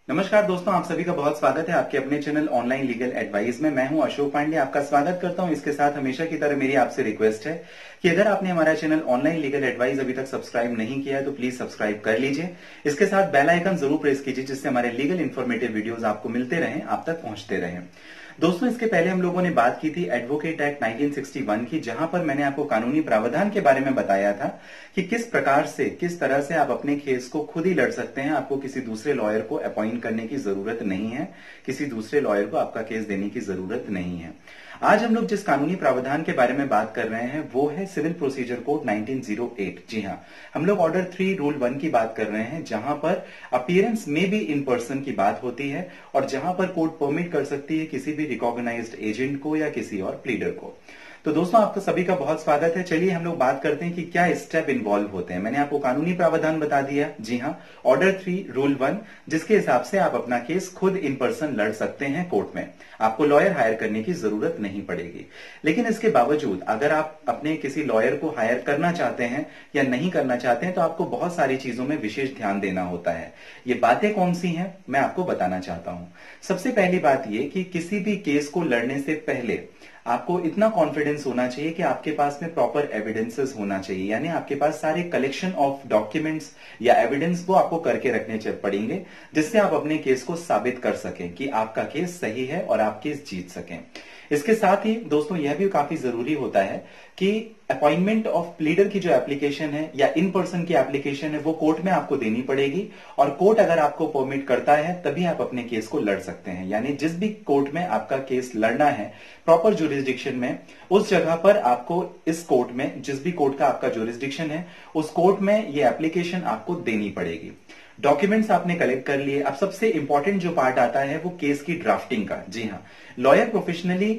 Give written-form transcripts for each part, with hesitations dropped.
नमस्कार दोस्तों, आप सभी का बहुत स्वागत है आपके अपने चैनल ऑनलाइन लीगल एडवाइस में। मैं हूं अशोक पांडे, आपका स्वागत करता हूं। इसके साथ हमेशा की तरह मेरी आपसे रिक्वेस्ट है कि अगर आपने हमारा चैनल ऑनलाइन लीगल एडवाइस अभी तक सब्सक्राइब नहीं किया है तो प्लीज सब्सक्राइब कर लीजिए। इसके साथ बेल आइकन जरूर प्रेस कीजिए जिससे हमारे लीगल इन्फॉर्मेटिव वीडियोज आपको मिलते रहें, आप तक पहुंचते रहें। दोस्तों, इसके पहले हम लोगों ने बात की थी एडवोकेट एक्ट 1961 की, जहां पर मैंने आपको कानूनी प्रावधान के बारे में बताया था कि किस प्रकार से, किस तरह से आप अपने केस को खुद ही लड़ सकते हैं। आपको किसी दूसरे लॉयर को अपॉइंट करने की जरूरत नहीं है, किसी दूसरे लॉयर को आपका केस देने की जरूरत नहीं है। आज हम लोग जिस कानूनी प्रावधान के बारे में बात कर रहे हैं वो है सिविल प्रोसीजर कोड 1908। जी हाँ, हम लोग ऑर्डर 3 रूल 1 की बात कर रहे हैं, जहां पर अपीयरेंस में भी इन पर्सन की बात होती है और जहां पर कोर्ट परमिट कर सकती है किसी भी रिकॉग्नाइज्ड एजेंट को या किसी और प्लीडर को। तो दोस्तों, आपका सभी का बहुत स्वागत है। चलिए हम लोग बात करते हैं कि क्या स्टेप इन्वॉल्व होते हैं। मैंने आपको कानूनी प्रावधान बता दिया, जी हाँ, ऑर्डर 3 रूल 1, जिसके हिसाब से आप अपना केस खुद इन पर्सन लड़ सकते हैं कोर्ट में। आपको लॉयर हायर करने की जरूरत नहीं पड़ेगी। लेकिन इसके बावजूद अगर आप अपने किसी लॉयर को हायर करना चाहते हैं या नहीं करना चाहते हैं तो आपको बहुत सारी चीजों में विशेष ध्यान देना होता है। ये बातें कौन सी हैं मैं आपको बताना चाहता हूं। सबसे पहली बात यह कि किसी भी केस को लड़ने से पहले आपको इतना कॉन्फिडेंस होना चाहिए कि आपके पास में प्रॉपर एविडेंसेस होना चाहिए, यानी आपके पास सारे कलेक्शन ऑफ डॉक्यूमेंट्स या एविडेंस वो आपको करके रखने पड़ेंगे, जिससे आप अपने केस को साबित कर सकें कि आपका केस सही है और आप केस जीत सकें। इसके साथ ही दोस्तों यह भी काफी जरूरी होता है कि अपॉइंटमेंट ऑफ प्लीडर की जो एप्लीकेशन है या इन पर्सन की एप्लीकेशन है वो कोर्ट में आपको देनी पड़ेगी, और कोर्ट अगर आपको परमिट करता है तभी आप अपने केस को लड़ सकते हैं। यानी जिस भी कोर्ट में आपका केस लड़ना है प्रॉपर ज्यूरिसडिक्शन में, उस जगह पर आपको इस कोर्ट में, जिस भी कोर्ट का आपका ज्यूरिसडिक्शन है उस कोर्ट में ये एप्लीकेशन आपको देनी पड़ेगी। डॉक्यूमेंट्स आपने कलेक्ट कर लिए। अब सबसे इंपॉर्टेंट जो पार्ट आता है वो केस की ड्राफ्टिंग का। जी हाँ, लॉयर प्रोफेशनली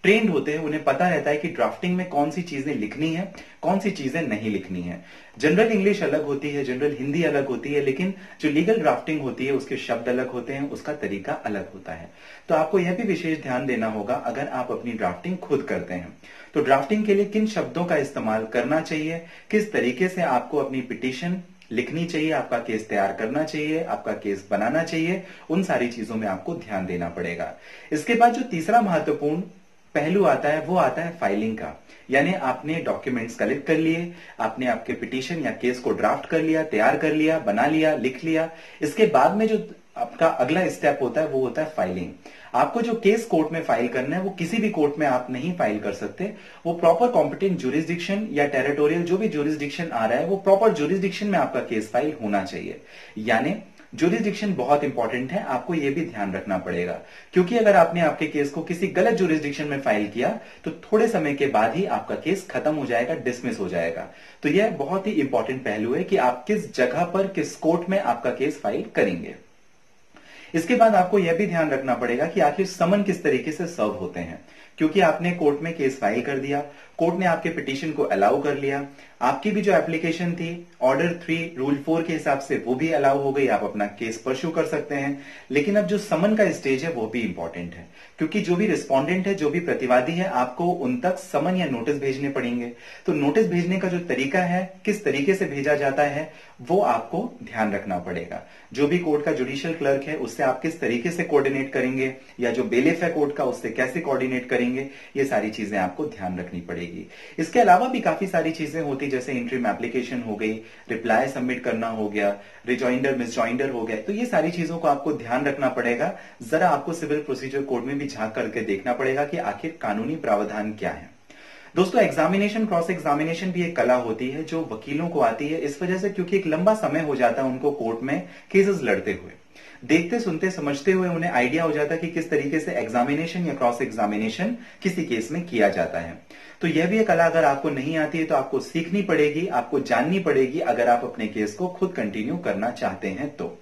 ट्रेंड होते हैं, उन्हें पता रहता है कि ड्राफ्टिंग में कौन सी चीजें लिखनी है, कौन सी चीजें नहीं लिखनी है। जनरल इंग्लिश अलग होती है, जनरल हिंदी अलग होती है, लेकिन जो लीगल ड्राफ्टिंग होती है उसके शब्द अलग होते हैं, उसका तरीका अलग होता है। तो आपको यह भी विशेष ध्यान देना होगा अगर आप अपनी ड्राफ्टिंग खुद करते हैं तो ड्राफ्टिंग के लिए किन शब्दों का इस्तेमाल करना चाहिए, किस तरीके से आपको अपनी पिटीशन लिखनी चाहिए, आपका केस तैयार करना चाहिए, आपका केस बनाना चाहिए, उन सारी चीजों में आपको ध्यान देना पड़ेगा। इसके बाद जो तीसरा महत्वपूर्ण पहलू आता है वो आता है फाइलिंग का। यानी आपने डॉक्यूमेंट्स कलेक्ट कर लिए, आपने आपके पिटीशन या केस को ड्राफ्ट कर लिया, तैयार कर लिया, बना लिया, लिख लिया। इसके बाद में जो आपका अगला स्टेप होता है वो होता है फाइलिंग। आपको जो केस कोर्ट में फाइल करना है वो किसी भी कोर्ट में आप नहीं फाइल कर सकते, वो प्रॉपर कॉम्पिटेंट ज्यूरिसडिक्शन या टेरिटोरियल जो भी ज्यूरिसडिक्शन आ रहा है वो प्रॉपर ज्यूरिसडिक्शन में आपका केस फाइल होना चाहिए। यानी ज्यूरिसडिक्शन बहुत इंपॉर्टेंट है, आपको यह भी ध्यान रखना पड़ेगा, क्योंकि अगर आपने आपके केस को किसी गलत ज्यूरिसडिक्शन में फाइल किया तो थोड़े समय के बाद ही आपका केस खत्म हो जाएगा, डिसमिस हो जाएगा। तो यह बहुत ही इंपॉर्टेंट पहलू है कि आप किस जगह पर, किस कोर्ट में आपका केस फाइल करेंगे। इसके बाद आपको यह भी ध्यान रखना पड़ेगा कि आखिर समन किस तरीके से सर्व होते हैं, क्योंकि आपने कोर्ट में केस फाइल कर दिया, कोर्ट ने आपके पिटीशन को अलाउ कर लिया, आपकी भी जो एप्लीकेशन थी ऑर्डर 3 रूल 4 के हिसाब से वो भी अलाउ हो गई, आप अपना केस परस्यू कर सकते हैं। लेकिन अब जो समन का स्टेज है वो भी इंपॉर्टेंट है, क्योंकि जो भी रिस्पोंडेंट है, जो भी प्रतिवादी है, आपको उन तक समन या नोटिस भेजने पड़ेंगे। तो नोटिस भेजने का जो तरीका है, किस तरीके से भेजा जाता है, वो आपको ध्यान रखना पड़ेगा। जो भी कोर्ट का जुडिशियल क्लर्क है उससे आप किस तरीके से कोऑर्डिनेट करेंगे, या जो बेलिफ है कोर्ट का उससे कैसे कोऑर्डिनेट करेंगे, ये सारी चीजें आपको ध्यान रखनी पड़ेगी। इसके अलावा भी काफी सारी चीजें होती, जैसे इंटरिम एप्लीकेशन हो गई, रिप्लाई सबमिट करना हो गया, रिजॉइंडर मिसजॉइंडर हो गए। तो ये सारी चीजों को आपको ध्यान रखना पड़ेगा। जरा आपको सिविल प्रोसीजर कोड में भी झांक करके देखना पड़ेगा कि आखिर कानूनी प्रावधान क्या है। दोस्तों, एग्जामिनेशन, क्रॉस एग्जामिनेशन भी एक कला होती है जो वकीलों को आती है, इस वजह से क्योंकि एक लंबा समय हो जाता है उनको कोर्ट में केसेस लड़ते हुए, देखते सुनते समझते हुए उन्हें आइडिया हो जाता है कि किस तरीके से एग्जामिनेशन या क्रॉस एग्जामिनेशन किसी केस में किया जाता है। तो यह भी एक कला अगर आपको नहीं आती है तो आपको सीखनी पड़ेगी, आपको जाननी पड़ेगी, अगर आप अपने केस को खुद कंटिन्यू करना चाहते हैं तो।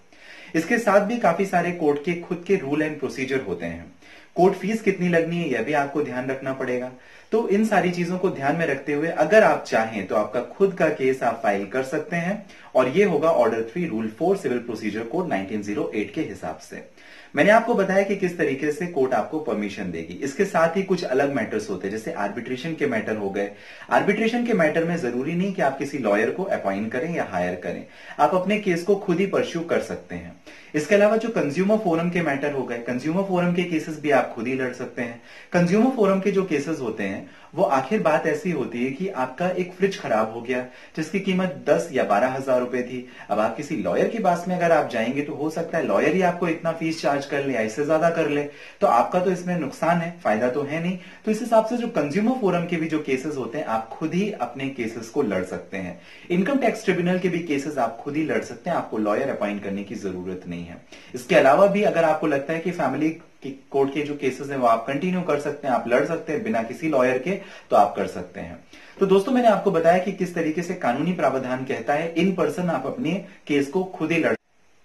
इसके साथ भी काफी सारे कोर्ट के खुद के रूल एंड प्रोसीजर होते हैं। कोर्ट फीस कितनी लगनी है यह भी आपको ध्यान रखना पड़ेगा। तो इन सारी चीजों को ध्यान में रखते हुए अगर आप चाहें तो आपका खुद का केस आप फाइल कर सकते हैं, और ये होगा order 3 rule 4 civil procedure code 1908 के हिसाब से। मैंने आपको बताया कि किस तरीके से कोर्ट आपको परमिशन देगी। इसके साथ ही कुछ अलग मैटर्स होते हैं, जैसे आर्बिट्रेशन के मैटर हो गए। आर्बिट्रेशन के मैटर में जरूरी नहीं कि आप किसी लॉयर को अपॉइंट करें या हायर करें, आप अपने केस को खुद ही परस्यू कर सकते हैं। इसके अलावा जो कंज्यूमर फोरम के मैटर हो गए, कंज्यूमर फोरम के केसेस भी आप खुद ही लड़ सकते हैं। कंज्यूमर फोरम के जो केसेस होते हैं वो आखिर बात ऐसी होती है कि आपका एक फ्रिज खराब हो गया जिसकी कीमत 10 या 12,000 रुपए थी। अब आप किसी लॉयर के पास में अगर आप जाएंगे तो हो सकता है लॉयर ही आपको इतना फीस चार्ज कर ले या इससे ज्यादा कर ले, तो आपका तो इसमें नुकसान है, फायदा तो है नहीं। तो इस हिसाब से जो कंज्यूमर फोरम के भी जो केसेस होते हैं आप खुद ही अपने केसेस को लड़ सकते हैं। इनकम टैक्स ट्रिब्यूनल के भी केसेस आप खुद ही लड़ सकते हैं, आपको लॉयर अपॉइंट करने की जरूरत नहीं है। इसके अलावा भी अगर आपको लगता है कि फैमिली कोर्ट के जो केसेस हैं वो आप कंटिन्यू कर सकते हैं, आप लड़ सकते हैं बिना किसी लॉयर के, तो आप कर सकते हैं। तो दोस्तों मैंने आपको बताया कि किस तरीके से कानूनी प्रावधान कहता है इन पर्सन आप अपने केस को खुद ही लड़।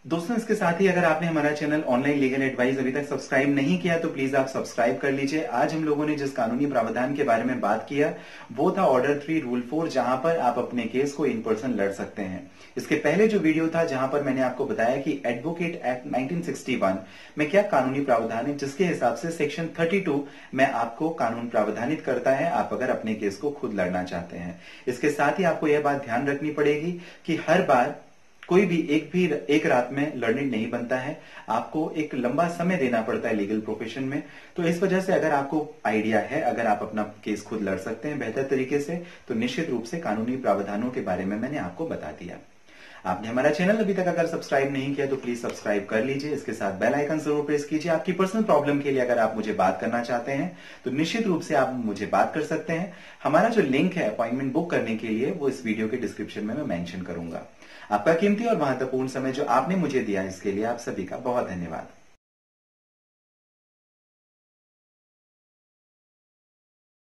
दोस्तों इसके साथ ही अगर आपने हमारा चैनल ऑनलाइन लीगल एडवाइस अभी तक सब्सक्राइब नहीं किया तो प्लीज आप सब्सक्राइब कर लीजिए। आज हम लोगों ने जिस कानूनी प्रावधान के बारे में बात किया वो था ऑर्डर 3 रूल 4, जहां पर आप अपने केस को इन पर्सन लड़ सकते हैं। इसके पहले जो वीडियो था जहां पर मैंने आपको बताया कि एडवोकेट एक्ट 1961 में क्या कानूनी प्रावधान है, जिसके हिसाब से सेक्शन 32 में आपको कानून प्रावधानित करता है आप अगर अपने केस को खुद लड़ना चाहते हैं। इसके साथ ही आपको यह बात ध्यान रखनी पड़ेगी कि हर बार कोई भी एक रात में लर्निंग नहीं बनता है, आपको एक लंबा समय देना पड़ता है लीगल प्रोफेशन में। तो इस वजह से अगर आपको आइडिया है, अगर आप अपना केस खुद लड़ सकते हैं बेहतर तरीके से, तो निश्चित रूप से कानूनी प्रावधानों के बारे में मैंने आपको बता दिया। आपने हमारा चैनल अभी तक अगर सब्सक्राइब नहीं किया तो प्लीज सब्सक्राइब कर लीजिए। इसके साथ बेल आइकन जरूर प्रेस कीजिए। आपकी पर्सनल प्रॉब्लम के लिए अगर आप मुझे बात करना चाहते हैं तो निश्चित रूप से आप मुझे बात कर सकते हैं। हमारा जो लिंक है अपॉइंटमेंट बुक करने के लिए वो इस वीडियो के डिस्क्रिप्शन में मैं मेंशन करूंगा। आपका कीमती और महत्वपूर्ण समय जो आपने मुझे दिया इसके लिए आप सभी का बहुत धन्यवाद।